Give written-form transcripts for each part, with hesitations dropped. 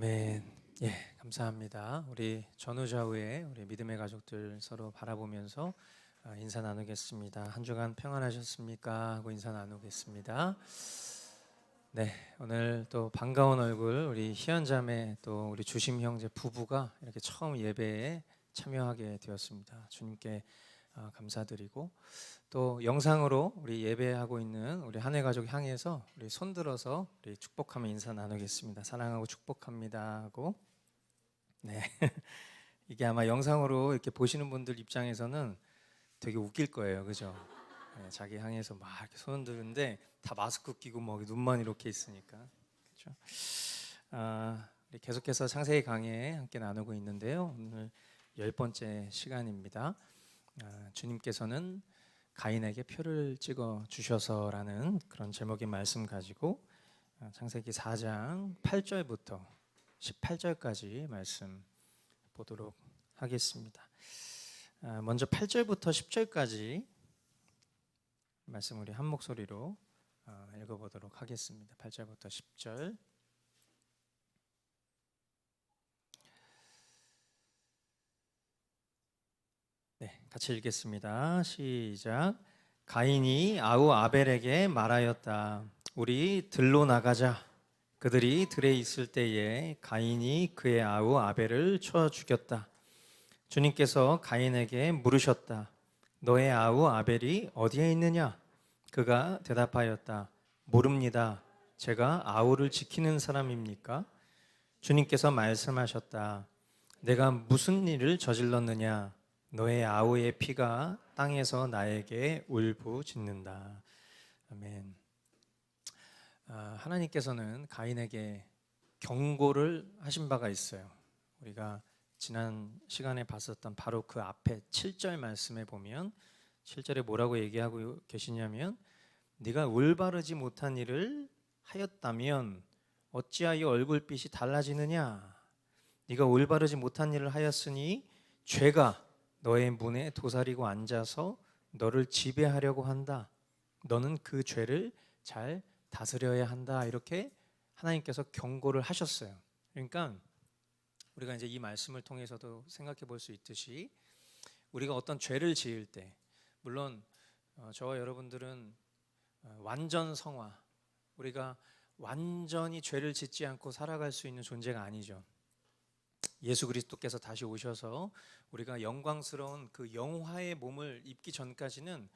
아멘. 예, 감사합니다. 우리 전후좌우의 우리 믿음의 가족들 서로 바라보면서 인사 나누겠습니다. 한 주간 평안하셨습니까? 하고 인사 나누겠습니다. 네, 오늘 또 반가운 얼굴 우리 희연자매 또 우리 주심 형제 부부가 이렇게 처음 예배에 참여하게 되었습니다. 주님께 감사드리고 또 영상으로 우리 예배하고 있는 우리 한해 가족 향해서 우리 손들어서 우리 축복하며 인사 나누겠습니다. 사랑하고 축복합니다 하고 네 이게 아마 영상으로 이렇게 보시는 분들 입장에서는 되게 웃길 거예요, 그죠? 네, 자기 향해서 막 이렇게 손 드는데 다 마스크 끼고 뭐 눈만 이렇게 있으니까 그렇죠? 우리 계속해서 창세기 강해 함께 나누고 있는데요. 오늘 10번째 시간입니다. 주님께서는 가인에게 표를 찍어 주셔서라는 그런 제목의 말씀 가지고 창세기 4장 8절부터 18절까지 말씀 보도록 하겠습니다. 먼저 8절부터 10절까지 말씀 우리 한 목소리로 읽어보도록 하겠습니다. 8절부터 10절. 네, 같이 읽겠습니다. 시작. 가인이 아우 아벨에게 말하였다. 우리 들로 나가자. 그들이 들에 있을 때에 가인이 그의 아우 아벨을 쳐 죽였다. 주님께서 가인에게 물으셨다. 너의 아우 아벨이 어디에 있느냐? 그가 대답하였다. 모릅니다. 제가 아우를 지키는 사람입니까? 주님께서 말씀하셨다. 내가 무슨 일을 저질렀느냐? 너의 아우의 피가 땅에서 나에게 울부짖는다. 아멘. 하나님께서는 가인에게 경고를 하신 바가 있어요. 우리가 지난 시간에 봤었던 바로 그 앞에 7절 말씀에 보면 7절에 뭐라고 얘기하고 계시냐면 네가 올바르지 못한 일을 하였다면 어찌하여 얼굴빛이 달라지느냐? 네가 올바르지 못한 일을 하였으니 죄가 너의 문에 도사리고 앉아서 너를 지배하려고 한다. 너는 그 죄를 잘 다스려야 한다. 이렇게 하나님께서 경고를 하셨어요. 그러니까 우리가 이제 이 말씀을 통해서도 생각해 볼 수 있듯이 우리가 어떤 죄를 지을 때 물론 저와 여러분들은 완전 성화, 우리가 완전히 죄를 짓지 않고 살아갈 수 있는 존재가 아니죠. 예수 그리스도께서 다시 오셔서 우리가 영광스러운 그 영화의 몸을 입기 전까지는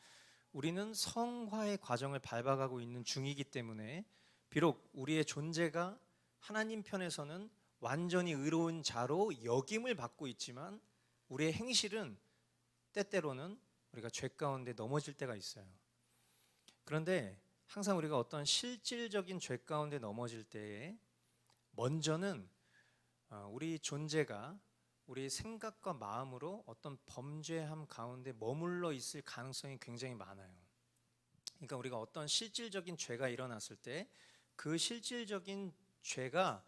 우리는 성화의 과정을 밟아가고 있는 중이기 때문에 비록 우리의 존재가 하나님 편에서는 완전히 의로운 자로 역임을 받고 있지만 우리의 행실은 때때로는 우리가 죄 가운데 넘어질 때가 있어요. 그런데 항상 우리가 어떤 실질적인 죄 가운데 넘어질 때에 먼저는 우리 존재가 우리 생각과 마음으로 어떤 범죄함 가운데 머물러 있을 가능성이 굉장히 많아요. 그러니까 우리가 어떤 실질적인 죄가 일어났을 때 그 실질적인 죄가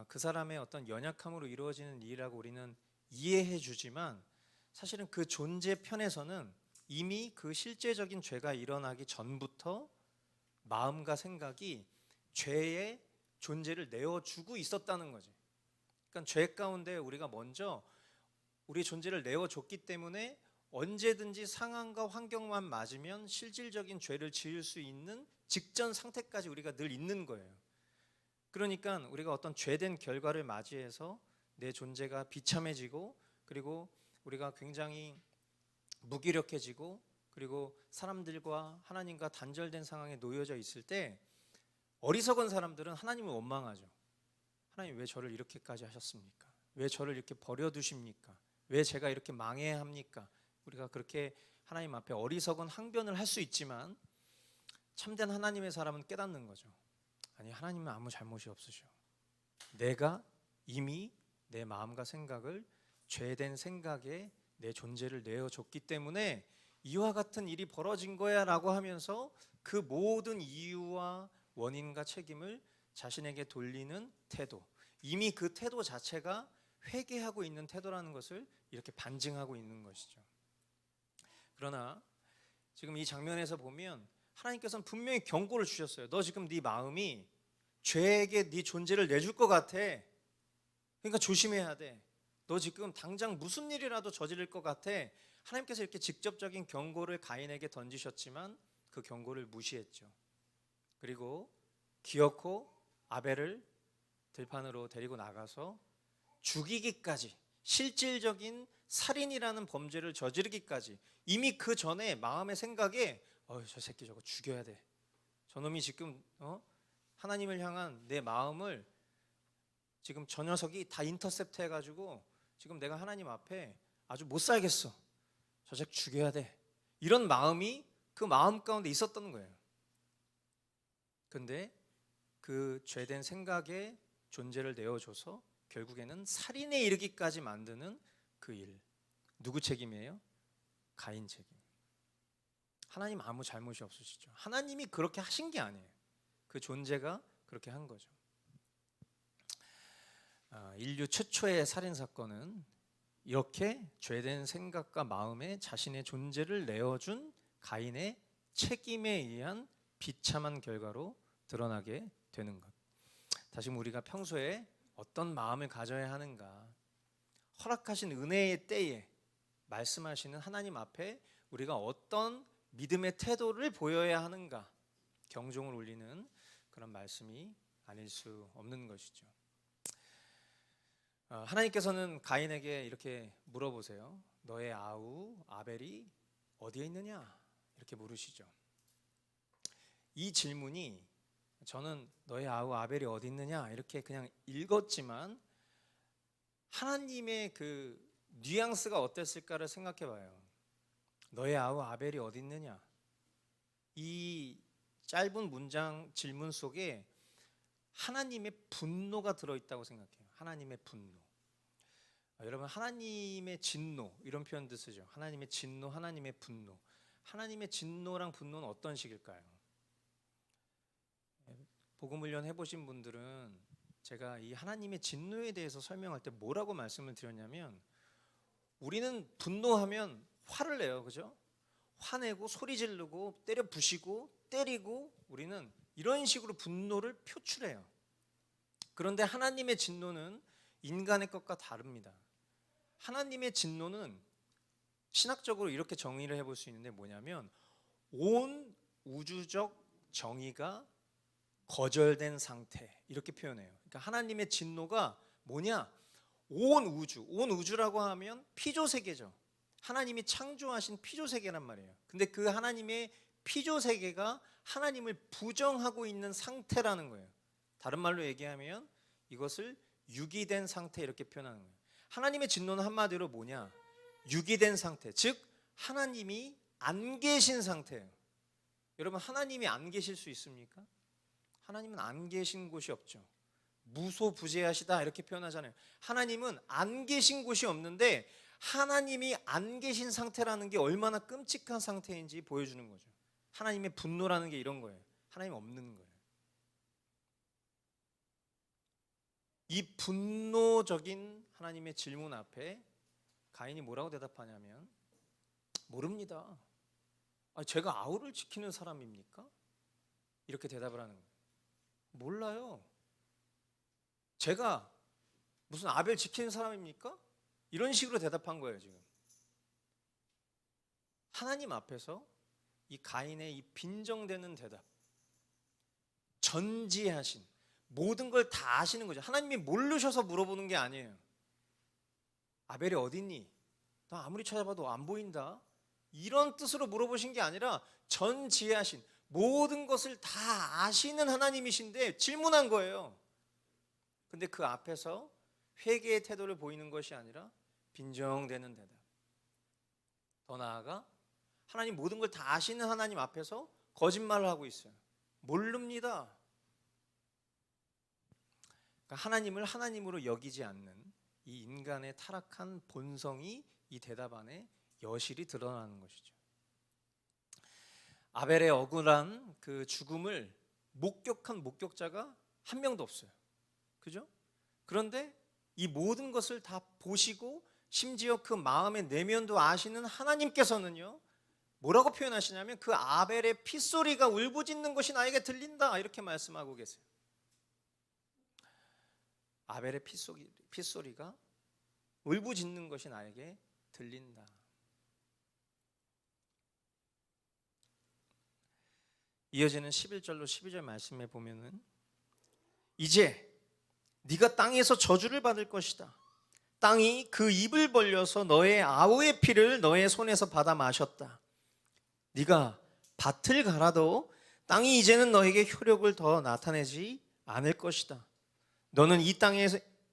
그 사람의 어떤 연약함으로 이루어지는 일이라고 우리는 이해해 주지만 사실은 그 존재 편에서는 이미 그 실제적인 죄가 일어나기 전부터 마음과 생각이 죄의 존재를 내어주고 있었다는 거지. 그러니까 죄 가운데 우리가 먼저 우리 존재를 내어줬기 때문에 언제든지 상황과 환경만 맞으면 실질적인 죄를 지을 수 있는 직전 상태까지 우리가 늘 있는 거예요. 그러니까 우리가 어떤 죄된 결과를 맞이해서 내 존재가 비참해지고 그리고 우리가 굉장히 무기력해지고 그리고 사람들과 하나님과 단절된 상황에 놓여져 있을 때 어리석은 사람들은 하나님을 원망하죠. 하나님 왜 저를 이렇게까지 하셨습니까? 왜 저를 이렇게 버려두십니까? 왜 제가 이렇게 망해야 합니까? 우리가 그렇게 하나님 앞에 어리석은 항변을 할 수 있지만 참된 하나님의 사람은 깨닫는 거죠. 아니, 하나님은 아무 잘못이 없으셔. 내가 이미 내 마음과 생각을 죄된 생각에 내 존재를 내어줬기 때문에 이와 같은 일이 벌어진 거야 라고 하면서 그 모든 이유와 원인과 책임을 자신에게 돌리는 태도, 이미 그 태도 자체가 회개하고 있는 태도라는 것을 이렇게 반증하고 있는 것이죠. 그러나 지금 이 장면에서 보면 하나님께서는 분명히 경고를 주셨어요. 너 지금 네 마음이 죄에게 네 존재를 내줄 것 같아. 그러니까 조심해야 돼. 너 지금 당장 무슨 일이라도 저지를 것 같아. 하나님께서 이렇게 직접적인 경고를 가인에게 던지셨지만 그 경고를 무시했죠. 그리고 기어코 아벨을 들판으로 데리고 나가서 죽이기까지, 실질적인 살인이라는 범죄를 저지르기까지, 이미 그 전에 마음의 생각에 저 새끼 저거 죽여야 돼. 저놈이 지금 하나님을 향한 내 마음을 지금 저 녀석이 다 인터셉트 해가지고 지금 내가 하나님 앞에 아주 못 살겠어. 저 새끼 죽여야 돼. 이런 마음이 그 마음 가운데 있었던 거예요. 근데 그 죄된 생각에 존재를 내어줘서 결국에는 살인에 이르기까지 만드는 그 일, 누구 책임이에요? 가인 책임. 하나님 아무 잘못이 없으시죠. 하나님이 그렇게 하신 게 아니에요. 그 존재가 그렇게 한 거죠. 인류 최초의 살인사건은 이렇게 죄된 생각과 마음에 자신의 존재를 내어준 가인의 책임에 의한 비참한 결과로 드러나게 되는 것. 다시 우리가 평소에 어떤 마음을 가져야 하는가, 허락하신 은혜의 때에 말씀하시는 하나님 앞에 우리가 어떤 믿음의 태도를 보여야 하는가, 경종을 울리는 그런 말씀이 아닐 수 없는 것이죠. 하나님께서는 가인에게 이렇게 물어보세요. 너의 아우 아벨이 어디에 있느냐? 이렇게 물으시죠. 이 질문이 저는 너의 아우 아벨이 어디 있느냐 이렇게 그냥 읽었지만 하나님의 그 뉘앙스가 어땠을까를 생각해 봐요. 너의 아우 아벨이 어디 있느냐? 이 짧은 문장 질문 속에 하나님의 분노가 들어있다고 생각해요. 하나님의 분노. 여러분, 하나님의 진노 이런 표현도 쓰죠. 하나님의 진노, 하나님의 분노. 하나님의 진노랑 분노는 어떤 식일까요? 복음 훈련 해보신 분들은 제가 이 하나님의 진노에 대해서 설명할 때 뭐라고 말씀을 드렸냐면, 우리는 분노하면 화를 내요, 그죠? 화내고 소리 지르고 때려 부시고 때리고 우리는 이런 식으로 분노를 표출해요. 그런데 하나님의 진노는 인간의 것과 다릅니다. 하나님의 진노는 신학적으로 이렇게 정의를 해볼 수 있는데 뭐냐면, 온 우주적 정의가 거절된 상태, 이렇게 표현해요. 그러니까 하나님의 진노가 뭐냐? 온 우주라고 하면 피조세계죠. 하나님이 창조하신 피조세계란 말이에요. 근데 그 하나님의 피조세계가 하나님을 부정하고 있는 상태라는 거예요. 다른 말로 얘기하면 이것을 유기된 상태, 이렇게 표현하는 거예요. 하나님의 진노는 한마디로 뭐냐? 유기된 상태, 즉 하나님이 안 계신 상태예요. 여러분, 하나님이 안 계실 수 있습니까? 하나님은 안 계신 곳이 없죠. 무소부재하시다 이렇게 표현하잖아요. 하나님은 안 계신 곳이 없는데 하나님이 안 계신 상태라는 게 얼마나 끔찍한 상태인지 보여주는 거죠. 하나님의 분노라는 게 이런 거예요. 하나님 없는 거예요. 이 분노적인 하나님의 질문 앞에 가인이 뭐라고 대답하냐면, 모릅니다. 제가 아우를 지키는 사람입니까? 이렇게 대답을 하는 거예요. 몰라요. 제가 무슨 아벨 지키는 사람입니까? 이런 식으로 대답한 거예요, 지금. 하나님 앞에서 이 가인의 이 빈정되는 대답, 전지하신, 모든 걸 다 아시는 거죠. 하나님이 모르셔서 물어보는 게 아니에요. 아벨이 어딨니? 나 아무리 찾아봐도 안 보인다. 이런 뜻으로 물어보신 게 아니라 전지하신, 모든 것을 다 아시는 하나님이신데 질문한 거예요. 근데 그 앞에서 회개의 태도를 보이는 것이 아니라 빈정대는 대답. 더 나아가 하나님 모든 걸 다 아시는 하나님 앞에서 거짓말을 하고 있어요. 모릅니다. 그러니까 하나님을 하나님으로 여기지 않는 이 인간의 타락한 본성이 이 대답 안에 여실히 드러나는 것이죠. 아벨의 억울한 그 죽음을 목격한 목격자가 한 명도 없어요. 그죠? 그런데 이 모든 것을 다 보시고 심지어 그 마음의 내면도 아시는 하나님께서는요, 뭐라고 표현하시냐면, 그 아벨의 핏소리가 울부짖는 것이 나에게 들린다, 이렇게 말씀하고 계세요. 아벨의 핏소리가 울부짖는 것이 나에게 들린다. 이어지는 11절로 12절 말씀에 보면은 이제 네가 땅에서 저주를 받을 것이다. 땅이 그 입을 벌려서 너의 아우의 피를 너의 손에서 받아 마셨다. 네가 밭을 갈아도 땅이 이제는 너에게 효력을 더 나타내지 않을 것이다. 너는 이 땅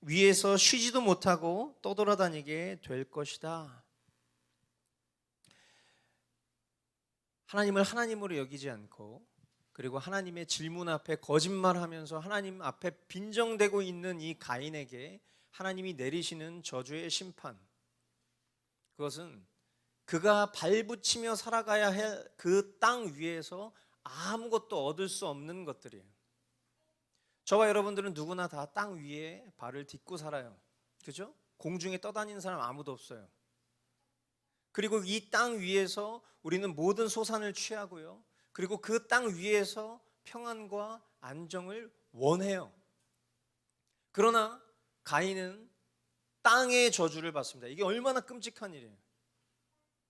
위에서 쉬지도 못하고 떠돌아다니게 될 것이다. 하나님을 하나님으로 여기지 않고, 그리고 하나님의 질문 앞에 거짓말하면서 하나님 앞에 빈정대고 있는 이 가인에게 하나님이 내리시는 저주의 심판, 그것은 그가 발붙이며 살아가야 할 그 땅 위에서 아무것도 얻을 수 없는 것들이에요. 저와 여러분들은 누구나 다 땅 위에 발을 딛고 살아요. 그죠? 공중에 떠다니는 사람 아무도 없어요. 그리고 이 땅 위에서 우리는 모든 소산을 취하고요. 그리고 그 땅 위에서 평안과 안정을 원해요. 그러나 가인은 땅의 저주를 받습니다. 이게 얼마나 끔찍한 일이에요.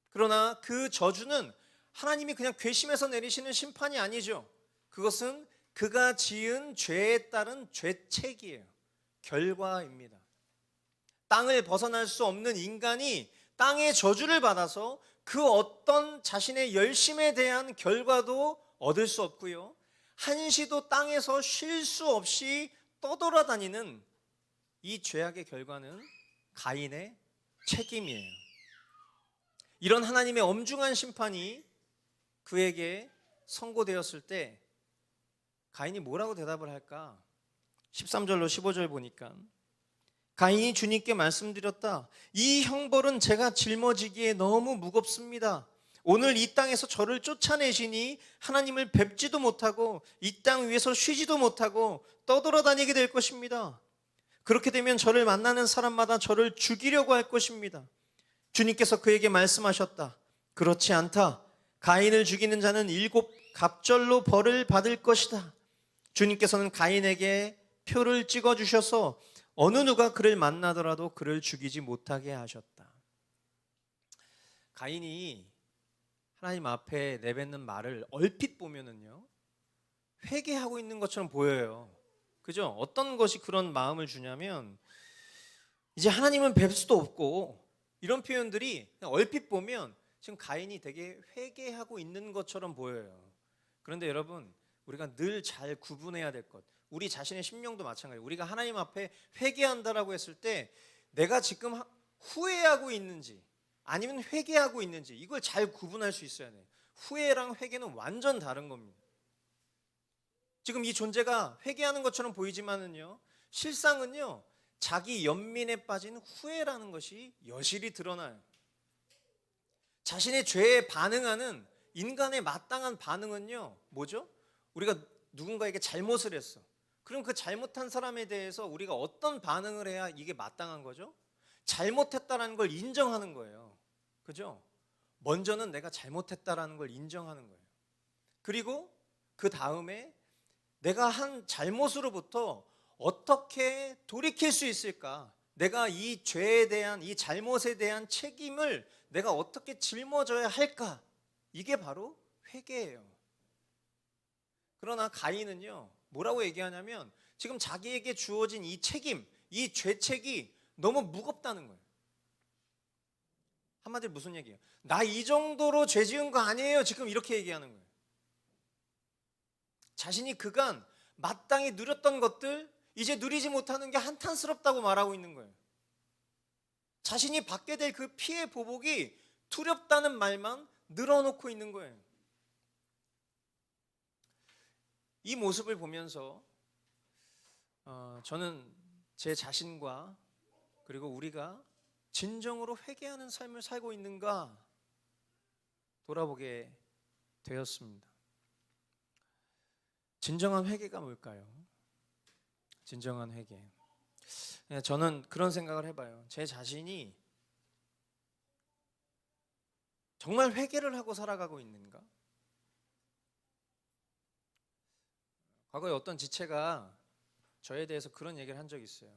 그러나 그 저주는 하나님이 그냥 괘씸해서 내리시는 심판이 아니죠. 그것은 그가 지은 죄에 따른 죄책이에요. 결과입니다. 땅을 벗어날 수 없는 인간이 땅의 저주를 받아서 그 어떤 자신의 열심에 대한 결과도 얻을 수 없고요. 한시도 땅에서 쉴 수 없이 떠돌아다니는 이 죄악의 결과는 가인의 책임이에요. 이런 하나님의 엄중한 심판이 그에게 선고되었을 때 가인이 뭐라고 대답을 할까? 13절로 15절 보니까 가인이 주님께 말씀드렸다. 이 형벌은 제가 짊어지기에 너무 무겁습니다. 오늘 이 땅에서 저를 쫓아내시니 하나님을 뵙지도 못하고 이 땅 위에서 쉬지도 못하고 떠돌아다니게 될 것입니다. 그렇게 되면 저를 만나는 사람마다 저를 죽이려고 할 것입니다. 주님께서 그에게 말씀하셨다. 그렇지 않다. 가인을 죽이는 자는 7갑절로 벌을 받을 것이다. 주님께서는 가인에게 표를 찍어주셔서 어느 누가 그를 만나더라도 그를 죽이지 못하게 하셨다. 가인이 하나님 앞에 내뱉는 말을 얼핏 보면은요, 회개하고 있는 것처럼 보여요. 그죠? 어떤 것이 그런 마음을 주냐면, 이제 하나님은 뵐 수도 없고, 이런 표현들이 그냥 얼핏 보면 지금 가인이 되게 회개하고 있는 것처럼 보여요. 그런데 여러분, 우리가 늘 잘 구분해야 될 것, 우리 자신의 심령도 마찬가지예요. 우리가 하나님 앞에 회개한다라고 했을 때 내가 지금 후회하고 있는지 아니면 회개하고 있는지 이걸 잘 구분할 수 있어야 돼요. 후회랑 회개는 완전 다른 겁니다. 지금 이 존재가 회개하는 것처럼 보이지만은요, 실상은요, 자기 연민에 빠진 후회라는 것이 여실히 드러나요. 자신의 죄에 반응하는 인간의 마땅한 반응은요, 뭐죠? 우리가 누군가에게 잘못을 했어. 그럼 그 잘못한 사람에 대해서 우리가 어떤 반응을 해야 이게 마땅한 거죠? 잘못했다라는 걸 인정하는 거예요. 그죠? 먼저는 내가 잘못했다라는 걸 인정하는 거예요. 그리고 그 다음에 내가 한 잘못으로부터 어떻게 돌이킬 수 있을까? 내가 이 죄에 대한, 이 잘못에 대한 책임을 내가 어떻게 짊어져야 할까? 이게 바로 회개예요. 그러나 가인은요, 뭐라고 얘기하냐면 지금 자기에게 주어진 이 책임, 이 죄책이 너무 무겁다는 거예요. 한마디로 무슨 얘기예요? 나 이 정도로 죄 지은 거 아니에요. 지금 이렇게 얘기하는 거예요. 자신이 그간 마땅히 누렸던 것들 이제 누리지 못하는 게 한탄스럽다고 말하고 있는 거예요. 자신이 받게 될 그 피해 보복이 두렵다는 말만 늘어놓고 있는 거예요. 이 모습을 보면서 저는 제 자신과 그리고 우리가 진정으로 회개하는 삶을 살고 있는가 돌아보게 되었습니다. 진정한 회개가 뭘까요? 진정한 회개. 저는 그런 생각을 해봐요. 제 자신이 정말 회개를 하고 살아가고 있는가? 과거에 어떤 지체가 저에 대해서 그런 얘기를 한 적이 있어요.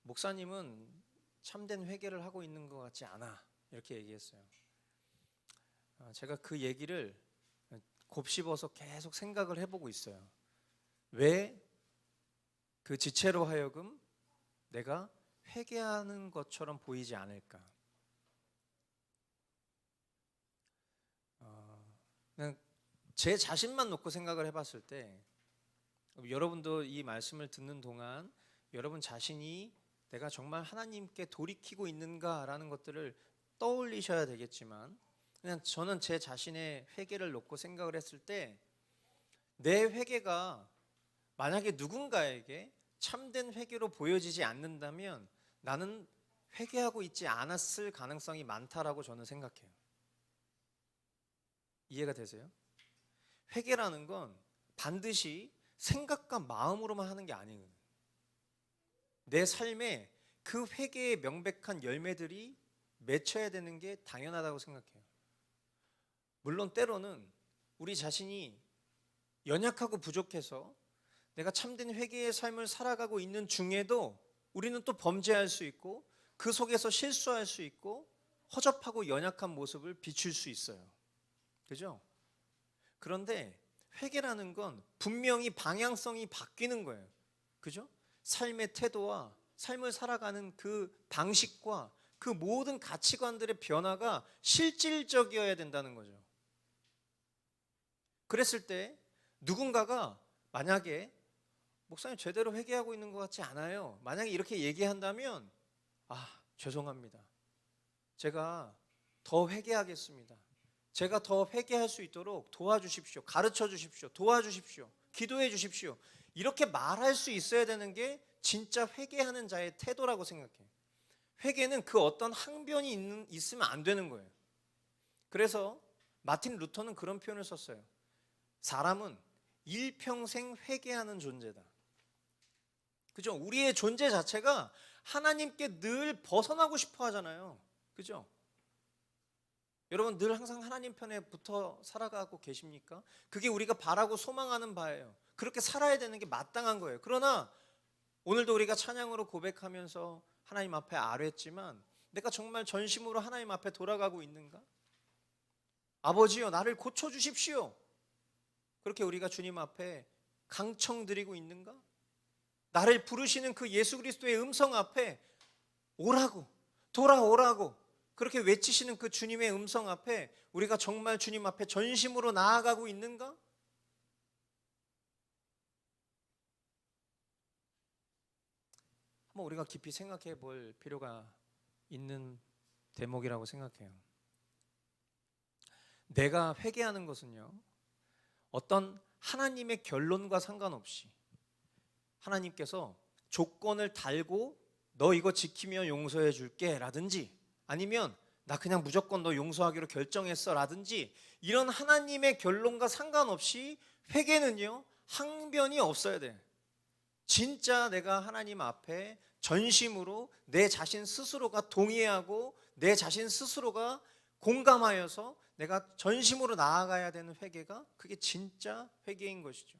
목사님은 참된 회개를 하고 있는 것 같지 않아, 이렇게 얘기했어요. 제가 그 얘기를 곱씹어서 계속 생각을 해보고 있어요. 왜 그 지체로 하여금 내가 회개하는 것처럼 보이지 않을까? 그냥 제 자신만 놓고 생각을 해봤을 때, 여러분도 이 말씀을 듣는 동안 여러분 자신이 내가 정말 하나님께 돌이키고 있는가라는 것들을 떠올리셔야 되겠지만, 그냥 저는 제 자신의 회개를 놓고 생각을 했을 때, 내 회개가 만약에 누군가에게 참된 회개로 보여지지 않는다면 나는 회개하고 있지 않았을 가능성이 많다라고 저는 생각해요. 이해가 되세요? 회개라는 건 반드시 생각과 마음으로만 하는 게 아니거든요. 내 삶에 그 회개의 명백한 열매들이 맺혀야 되는 게 당연하다고 생각해요. 물론 때로는 우리 자신이 연약하고 부족해서 내가 참된 회개의 삶을 살아가고 있는 중에도 우리는 또 범죄할 수 있고 그 속에서 실수할 수 있고 허접하고 연약한 모습을 비출 수 있어요. 그죠? 그런데 회개라는 건 분명히 방향성이 바뀌는 거예요. 그죠? 삶의 태도와 삶을 살아가는 그 방식과 그 모든 가치관들의 변화가 실질적이어야 된다는 거죠. 그랬을 때 누군가가 만약에 목사님 제대로 회개하고 있는 것 같지 않아요, 만약에 이렇게 얘기한다면 죄송합니다. 제가 더 회개하겠습니다. 제가 더 회개할 수 있도록 도와주십시오. 가르쳐 주십시오. 도와주십시오. 기도해 주십시오. 이렇게 말할 수 있어야 되는 게 진짜 회개하는 자의 태도라고 생각해요. 회개는 그 어떤 항변이 있으면 안 되는 거예요. 그래서 마틴 루터는 그런 표현을 썼어요. 사람은 일평생 회개하는 존재다. 그죠? 우리의 존재 자체가 하나님께 늘 벗어나고 싶어 하잖아요. 그죠? 여러분 늘 항상 하나님 편에 붙어 살아가고 계십니까? 그게 우리가 바라고 소망하는 바예요. 그렇게 살아야 되는 게 마땅한 거예요. 그러나 오늘도 우리가 찬양으로 고백하면서 하나님 앞에 아뢰지만 내가 정말 전심으로 하나님 앞에 돌아가고 있는가? 아버지여 나를 고쳐주십시오. 그렇게 우리가 주님 앞에 강청드리고 있는가? 나를 부르시는 그 예수 그리스도의 음성 앞에 오라고, 돌아오라고 그렇게 외치시는 그 주님의 음성 앞에 우리가 정말 주님 앞에 전심으로 나아가고 있는가? 한번 우리가 깊이 생각해 볼 필요가 있는 대목이라고 생각해요. 내가 회개하는 것은요, 어떤 하나님의 결론과 상관없이 하나님께서 조건을 달고 너 이거 지키면 용서해 줄게 라든지, 아니면 나 그냥 무조건 너 용서하기로 결정했어 라든지, 이런 하나님의 결론과 상관없이 회개는요 항변이 없어야 돼. 진짜 내가 하나님 앞에 전심으로 내 자신 스스로가 동의하고 내 자신 스스로가 공감하여서 내가 전심으로 나아가야 되는 회개가, 그게 진짜 회개인 것이죠.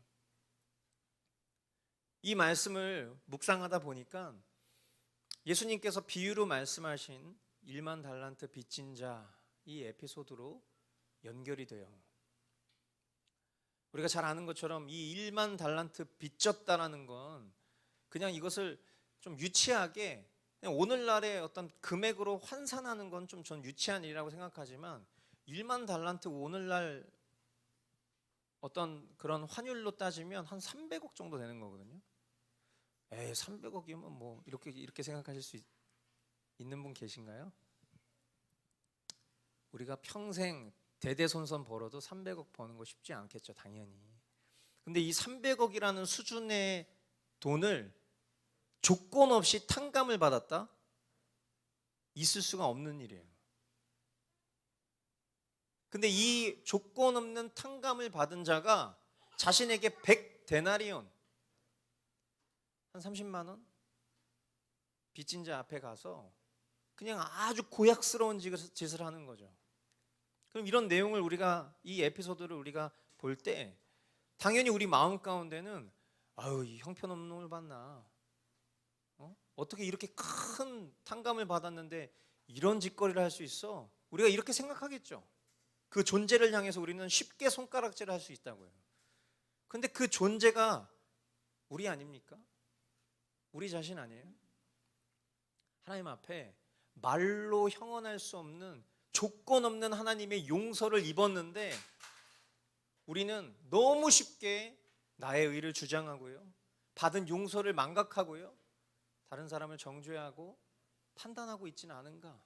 이 말씀을 묵상하다 보니까 예수님께서 비유로 말씀하신 1만 달란트 빚진 자, 이 에피소드로 연결이 돼요. 우리가 잘 아는 것처럼 이 1만 달란트 빚졌다라는 건 그냥 이것을 좀 유치하게 그냥 오늘날의 어떤 금액으로 환산하는 건 좀 전 유치한 일이라고 생각하지만, 1만 달란트 오늘날 어떤 그런 환율로 따지면 한 300억 정도 되는 거거든요. 300억이면 뭐 이렇게 생각하실 수 있는 분 계신가요? 우리가 평생 대대손손 벌어도 300억 버는 거 쉽지 않겠죠, 당연히. 근데 이 300억이라는 수준의 돈을 조건 없이 탕감을 받았다? 있을 수가 없는 일이에요. 근데 이 조건 없는 탕감을 받은 자가 자신에게 100데나리온, 한 30만 원? 빚진 자 앞에 가서 그냥 아주 고약스러운 짓을 하는 거죠. 그럼 이런 내용을 우리가, 이 에피소드를 우리가 볼 때 당연히 우리 마음 가운데는 이 형편없는 놈을 봤나? 어떻게 이렇게 큰 탕감을 받았는데 이런 짓거리를 할 수 있어? 우리가 이렇게 생각하겠죠. 그 존재를 향해서 우리는 쉽게 손가락질을 할 수 있다고요. 근데 그 존재가 우리 아닙니까? 우리 자신 아니에요? 하나님 앞에 말로 형언할 수 없는 조건 없는 하나님의 용서를 입었는데 우리는 너무 쉽게 나의 의를 주장하고요, 받은 용서를 망각하고요, 다른 사람을 정죄하고 판단하고 있지는 않은가?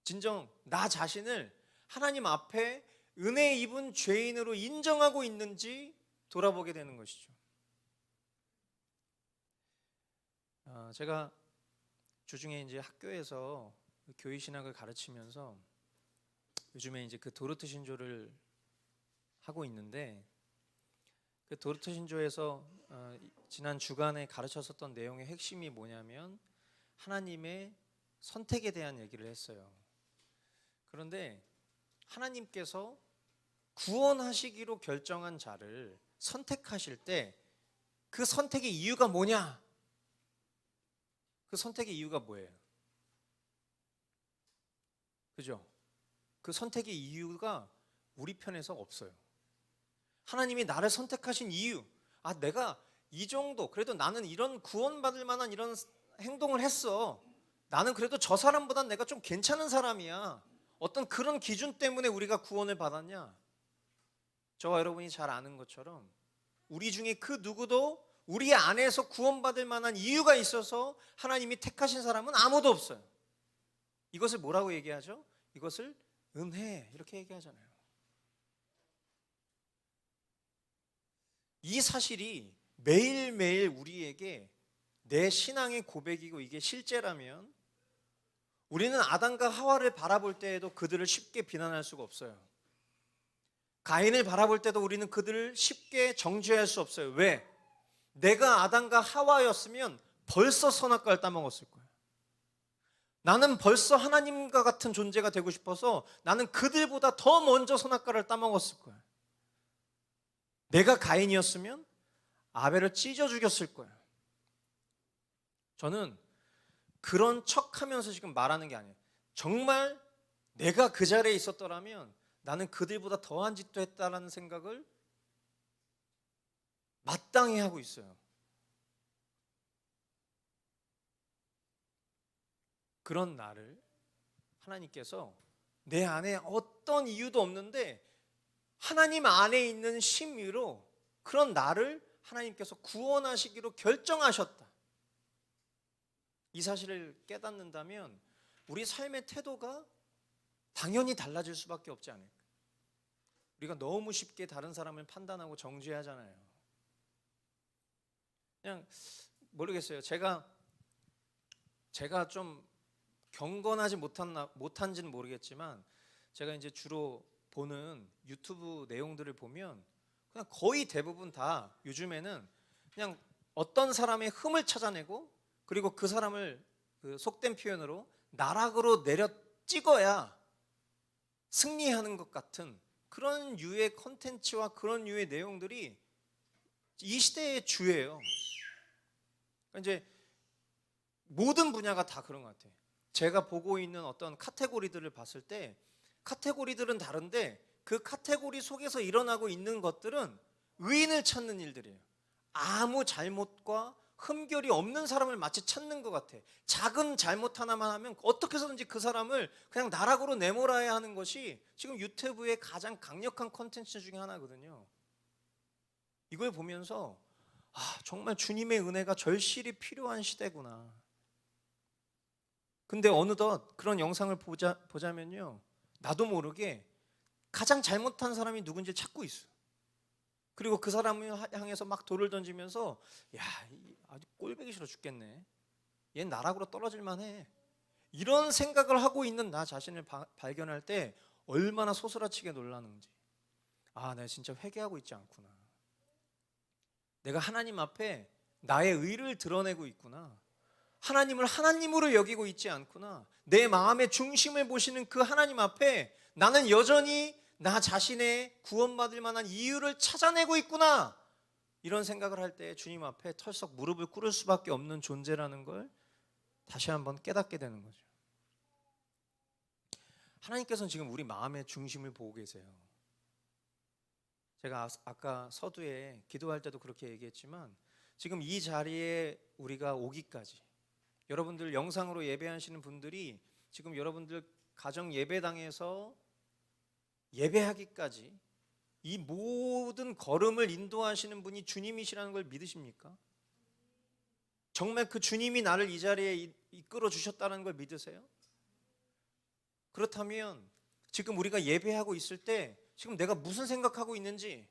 진정 나 자신을 하나님 앞에 은혜 입은 죄인으로 인정하고 있는지 돌아보게 되는 것이죠. 제가 주중에 이제 학교에서 교회 신학을 가르치면서 요즘에 이제 그 도르트 신조를 하고 있는데, 그 도르트 신조에서 지난 주간에 가르쳤었던 내용의 핵심이 뭐냐면 하나님의 선택에 대한 얘기를 했어요. 그런데 하나님께서 구원하시기로 결정한 자를 선택하실 때 그 선택의 이유가 뭐냐? 그 선택의 이유가 뭐예요? 그죠? 그 선택의 이유가 우리 편에서 없어요. 하나님이 나를 선택하신 이유, 내가 이 정도, 그래도 나는 이런 구원받을 만한 이런 행동을 했어. 나는 그래도 저 사람보단 내가 좀 괜찮은 사람이야. 어떤 그런 기준 때문에 우리가 구원을 받았냐? 저와 여러분이 잘 아는 것처럼 우리 중에 그 누구도 우리 안에서 구원받을 만한 이유가 있어서 하나님이 택하신 사람은 아무도 없어요. 이것을 뭐라고 얘기하죠? 이것을 은혜, 이렇게 얘기하잖아요. 이 사실이 매일매일 우리에게 내 신앙의 고백이고 이게 실제라면 우리는 아담과 하와를 바라볼 때에도 그들을 쉽게 비난할 수가 없어요. 가인을 바라볼 때도 우리는 그들을 쉽게 정죄할 수 없어요. 왜? 내가 아담과 하와였으면 벌써 선악과를 따먹었을 거예요. 나는 벌써 하나님과 같은 존재가 되고 싶어서 나는 그들보다 더 먼저 선악과를 따먹었을 거예요. 내가 가인이었으면 아벨을 찢어 죽였을 거예요. 저는 그런 척하면서 지금 말하는 게 아니에요. 정말 내가 그 자리에 있었더라면 나는 그들보다 더한 짓도 했다라는 생각을 마땅히 하고 있어요. 그런 나를 하나님께서 내 안에 어떤 이유도 없는데 하나님 안에 있는 심의로 그런 나를 하나님께서 구원하시기로 결정하셨다. 이 사실을 깨닫는다면 우리 삶의 태도가 당연히 달라질 수밖에 없지 않을까. 우리가 너무 쉽게 다른 사람을 판단하고 정죄하잖아요. 그냥 모르겠어요. 제가 좀 경건하지 못한지는 모르겠지만 제가 이제 주로 보는 유튜브 내용들을 보면 그냥 거의 대부분 다 요즘에는 그냥 어떤 사람의 흠을 찾아내고 그리고 그 사람을 그 속된 표현으로 나락으로 내려 찍어야 승리하는 것 같은 그런 유의 컨텐츠와 그런 유의 내용들이 이 시대의 주예요. 이제 모든 분야가 다 그런 것 같아요. 제가 보고 있는 어떤 카테고리들을 봤을 때 카테고리들은 다른데 그 카테고리 속에서 일어나고 있는 것들은 의인을 찾는 일들이에요. 아무 잘못과 흠결이 없는 사람을 마치 찾는 것 같아. 작은 잘못 하나만 하면 어떻게 해서든지 그 사람을 그냥 나락으로 내몰아야 하는 것이 지금 유튜브의 가장 강력한 콘텐츠 중에 하나거든요. 이걸 보면서 정말 주님의 은혜가 절실히 필요한 시대구나. 근데 어느덧 그런 영상을 보자면요, 나도 모르게 가장 잘못한 사람이 누군지 찾고 있어. 그리고 그 사람을 향해서 막 돌을 던지면서 아주 꼴보기 싫어 죽겠네. 얘는 나락으로 떨어질만 해. 이런 생각을 하고 있는 나 자신을 발견할 때 얼마나 소스라치게 놀라는지. 내가 진짜 회개하고 있지 않구나. 내가 하나님 앞에 나의 의를 드러내고 있구나. 하나님을 하나님으로 여기고 있지 않구나. 내 마음의 중심을 보시는 그 하나님 앞에 나는 여전히 나 자신의 구원받을 만한 이유를 찾아내고 있구나. 이런 생각을 할 때 주님 앞에 털썩 무릎을 꿇을 수밖에 없는 존재라는 걸 다시 한번 깨닫게 되는 거죠. 하나님께서는 지금 우리 마음의 중심을 보고 계세요. 제가 아까 서두에 기도할 때도 그렇게 얘기했지만 지금 이 자리에 우리가 오기까지, 여러분들 영상으로 예배하시는 분들이 지금 여러분들 가정 예배당에서 예배하기까지 이 모든 걸음을 인도하시는 분이 주님이시라는 걸 믿으십니까? 정말 그 주님이 나를 이 자리에 이끌어 주셨다는 걸 믿으세요? 그렇다면 지금 우리가 예배하고 있을 때 지금 내가 무슨 생각하고 있는지,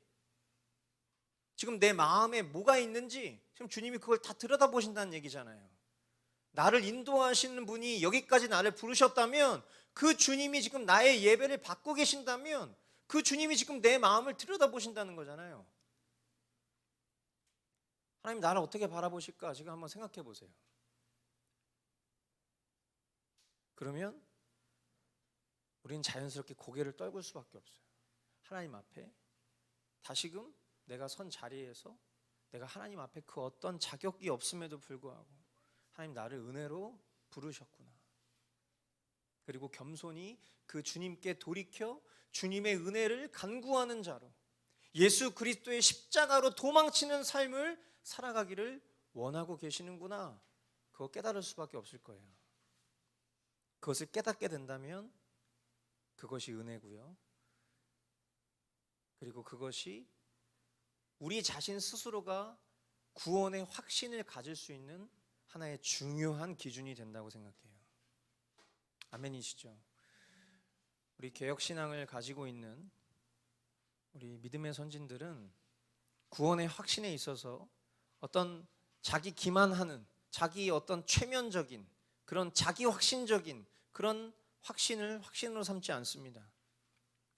지금 내 마음에 뭐가 있는지 지금 주님이 그걸 다 들여다보신다는 얘기잖아요. 나를 인도하시는 분이 여기까지 나를 부르셨다면, 그 주님이 지금 나의 예배를 받고 계신다면 그 주님이 지금 내 마음을 들여다보신다는 거잖아요. 하나님 나를 어떻게 바라보실까 지금 한번 생각해 보세요. 그러면 우리는 자연스럽게 고개를 떨굴 수밖에 없어요. 하나님 앞에 다시금 내가 선 자리에서 내가 하나님 앞에 그 어떤 자격이 없음에도 불구하고 하나님 나를 은혜로 부르셨구나. 그리고 겸손히 그 주님께 돌이켜 주님의 은혜를 간구하는 자로, 예수 그리스도의 십자가로 도망치는 삶을 살아가기를 원하고 계시는구나. 그거 깨달을 수밖에 없을 거예요. 그것을 깨닫게 된다면 그것이 은혜고요. 그리고 그것이 우리 자신 스스로가 구원의 확신을 가질 수 있는 하나의 중요한 기준이 된다고 생각해요. 아멘이시죠? 우리 개혁신앙을 가지고 있는 우리 믿음의 선진들은 구원의 확신에 있어서 어떤 자기 기만하는, 자기 어떤 최면적인 그런 자기 확신적인 그런 확신으로 삼지 않습니다.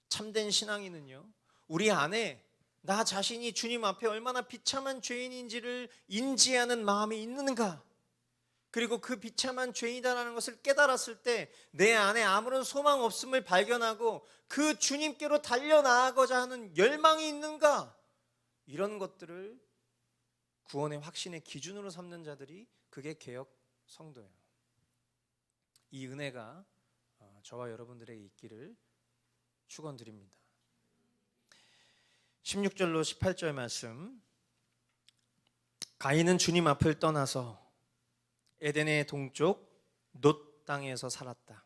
참된 신앙인은요, 우리 안에 나 자신이 주님 앞에 얼마나 비참한 죄인인지를 인지하는 마음이 있는가, 그리고 그 비참한 죄인이다라는 것을 깨달았을 때 내 안에 아무런 소망 없음을 발견하고 그 주님께로 달려나가고자 하는 열망이 있는가, 이런 것들을 구원의 확신의 기준으로 삼는 자들이 그게 개혁 성도예요. 이 은혜가 저와 여러분들에게 있기를 축원드립니다. 16절로 18절 말씀. 가인은 주님 앞을 떠나서 에덴의 동쪽 놋 땅에서 살았다.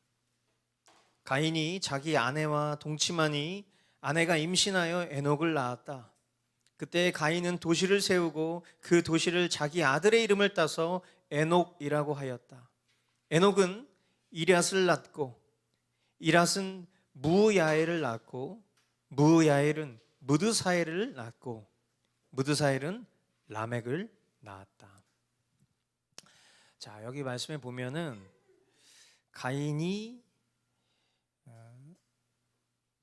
가인이 자기 아내와 동침하니 아내가 임신하여 에녹을 낳았다. 그때 가인은 도시를 세우고 그 도시를 자기 아들의 이름을 따서 에녹이라고 하였다. 에녹은 이랏을 낳고 이랏은 무야엘을 낳고 무야엘은 무드사엘을 낳고 무드사엘은 라멕을 낳았다. 자, 여기 말씀에 보면은 가인이